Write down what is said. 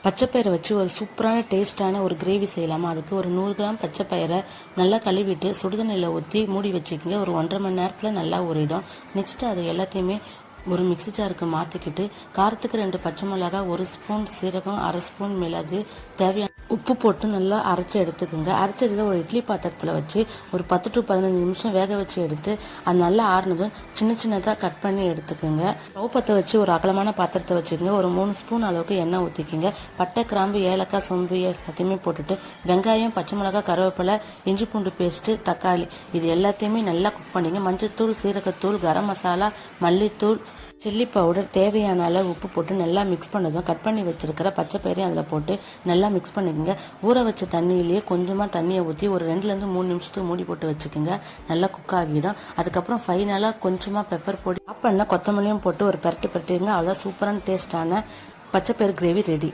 பச்சைப்பயிரை வச்சு ஒரு சூப்பரான டேஸ்ட்டான ஒரு கிரேவி செய்யலாமா? அதுக்கு ஒரு 100 கிராம் பச்சைப்பயிரை நல்லா கழுவிட்டு சுடுதண்ணியில் ஊற்றி மூடி வச்சுக்கிங்க. ஒரு 1.5 மணி நேரத்தில் நல்லா ஊறிடும். நெக்ஸ்ட்டு அதை எல்லாத்தையுமே ஒரு மிக்ஸி ஜாருக்கு மாற்றிக்கிட்டு காரத்துக்கு 2 பச்சை மிளகாய், 1 ஸ்பூன் சீரகம், 1/2 ஸ்பூன் மிளகு, தேவையான உப்பு போட்டு நல்லா அரைச்சி எடுத்துக்கோங்க. அரைச்சதில் ஒரு இட்லி பாத்திரத்தில் வச்சு ஒரு 10 to 15 நிமிஷம் வேக வச்சு எடுத்து அது நல்லா ஆறுனதும் சின்ன சின்னதாக கட் பண்ணி எடுத்துக்கோங்க. ஸ்டவ் பற்ற வச்சு ஒரு அகலமான பாத்திரத்தை வச்சுக்கோங்க. ஒரு 3 ஸ்பூன் அளவுக்கு எண்ணெய் ஊற்றிக்கிங்க. பட்டை, கிராம்பு, ஏலக்காய், சோம்பு எல்லாத்தையுமே போட்டுட்டு வெங்காயம், பச்சை மிளகாய், கருவேப்பிலை, இஞ்சி பூண்டு பேஸ்ட்டு, தக்காளி இது எல்லாத்தையுமே நல்லா குக் பண்ணிங்க. மஞ்சள்தூள், சீரகத்தூள், கரம் மசாலா, மல்லித்தூள், சில்லி பவுடர், தேவையான அளவு உப்பு போட்டு நல்லா மிக்ஸ் பண்ணதும் கட் பண்ணி வச்சிருக்கிற பச்சைப்பயிரையும் அதில் போட்டு நல்லா மிக்ஸ் பண்ணிக்கோங்க. ஊற வச்ச தண்ணியிலேயே கொஞ்சமாக தண்ணியை ஊற்றி ஒரு 2 to 3 நிமிஷத்துக்கு மூடி போட்டு வச்சுக்கோங்க. நல்லா குக் ஆகிடும். அதுக்கப்புறம் ஃபைனலாக கொஞ்சமாக பெப்பர் பொடி, ஆப் பண்ண கொத்தமல்லியும் போட்டு ஒரு பெரட்டு பெரட்டிங்க. அவ்வளோதான், சூப்பரான டேஸ்டான பச்சைப்பயிறு கிரேவி ரெடி.